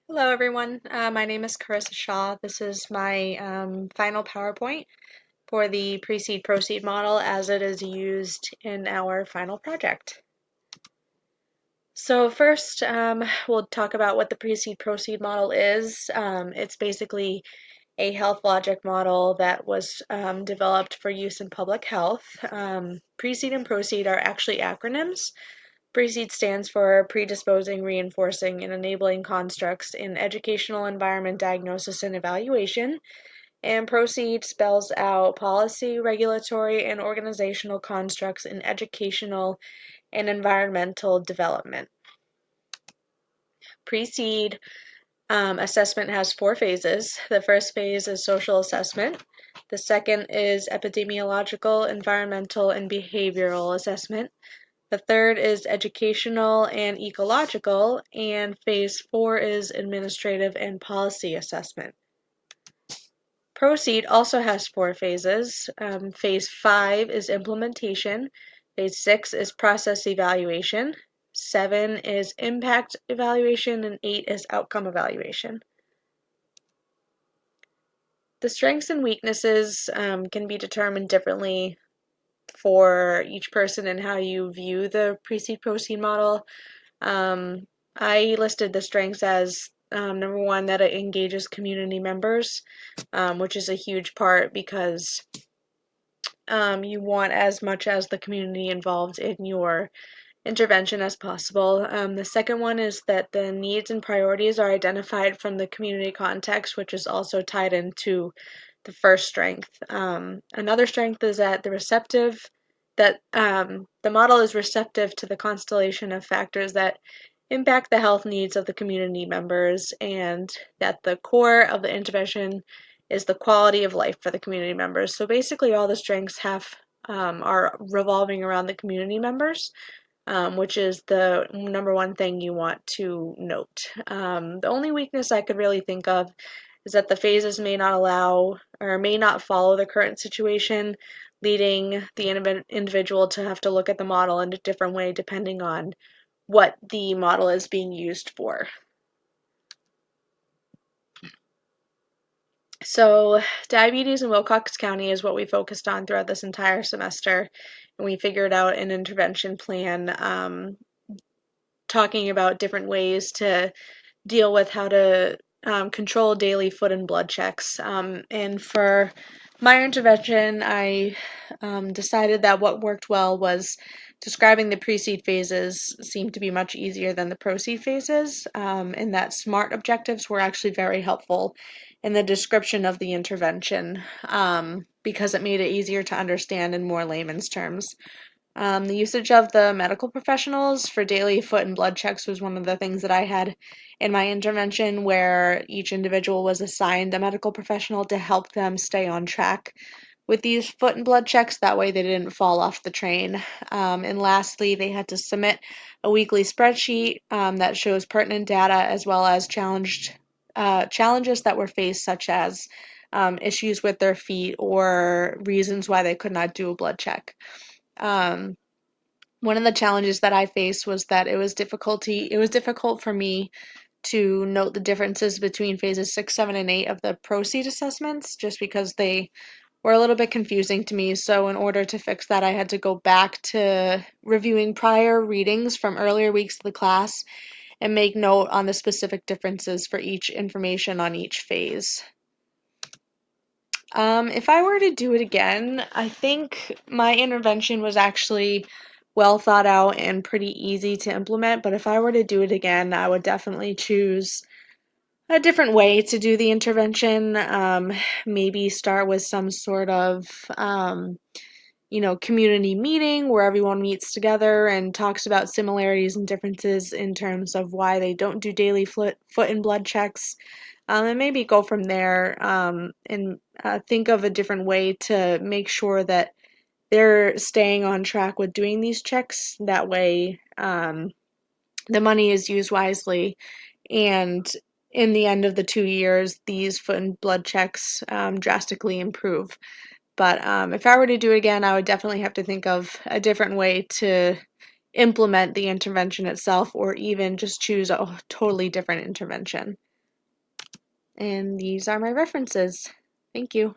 Hello, everyone. My name is Carissa Shaw. This is my final PowerPoint for the Precede Proceed model as it is used in our final project. So first, we'll talk about what the Precede Proceed model is. It's basically a health logic model that was developed for use in public health. Precede and Proceed are actually acronyms. Precede stands for Predisposing, Reinforcing, and Enabling Constructs in Educational Environment Diagnosis and Evaluation, and Proceed spells out policy, regulatory, and organizational constructs in educational and environmental development. Precede assessment has 4 phases. The first phase is social assessment. The second is epidemiological, environmental, and behavioral assessment. The third is educational and ecological, and phase 4 is administrative and policy assessment. Proceed also has 4 phases. Phase 5 is implementation. Phase 6 is process evaluation. 7 is impact evaluation, and 8 is outcome evaluation. The strengths and weaknesses can be determined differently for each person and how you view the Precede Proceed model. I listed the strengths as number one, that it engages community members, which is a huge part because you want as much as the community involved in your intervention as possible. The second one is that the needs and priorities are identified from the community context, which is also tied into the first strength. Another strength is that the model is receptive to the constellation of factors that impact the health needs of the community members, and that the core of the intervention is the quality of life for the community members. So basically, all the strengths are revolving around the community members. Which is the number one thing you want to note. The only weakness I could really think of is that the phases may not allow or may not follow the current situation, leading the individual to have to look at the model in a different way depending on what the model is being used for. So, diabetes in Wilcox County is what we focused on throughout this entire semester, and we figured out an intervention plan talking about different ways to deal with how to control daily foot and blood checks. And for my intervention, I decided that what worked well was describing the precede phases seemed to be much easier than the proceed phases, and that SMART objectives were actually very helpful in the description of the intervention because it made it easier to understand in more layman's terms. The usage of the medical professionals for daily foot and blood checks was one of the things that I had in my intervention, where each individual was assigned a medical professional to help them stay on track with these foot and blood checks. That way they didn't fall off the train. And lastly, they had to submit a weekly spreadsheet that shows pertinent data as well as challenges that were faced, such as issues with their feet or reasons why they could not do a blood check. One of the challenges that I faced was that it was difficult for me to note the differences between phases 6, 7, and 8 of the proceed assessments, just because they were a little bit confusing to me. So in order to fix that, I had to go back to reviewing prior readings from earlier weeks of the class and make note on the specific differences for each information on each phase. If I were to do it again, I think my intervention was actually well thought out and pretty easy to implement, but if I were to do it again, I would definitely choose a different way to do the intervention. Maybe start with some sort of, community meeting where everyone meets together and talks about similarities and differences in terms of why they don't do daily foot and blood checks. And maybe go from there and think of a different way to make sure that they're staying on track with doing these checks. That way, the money is used wisely, and in the end of the 2 years, these foot and blood checks drastically improve. But if I were to do it again, I would definitely have to think of a different way to implement the intervention itself, or even just choose a totally different intervention. And these are my references. Thank you.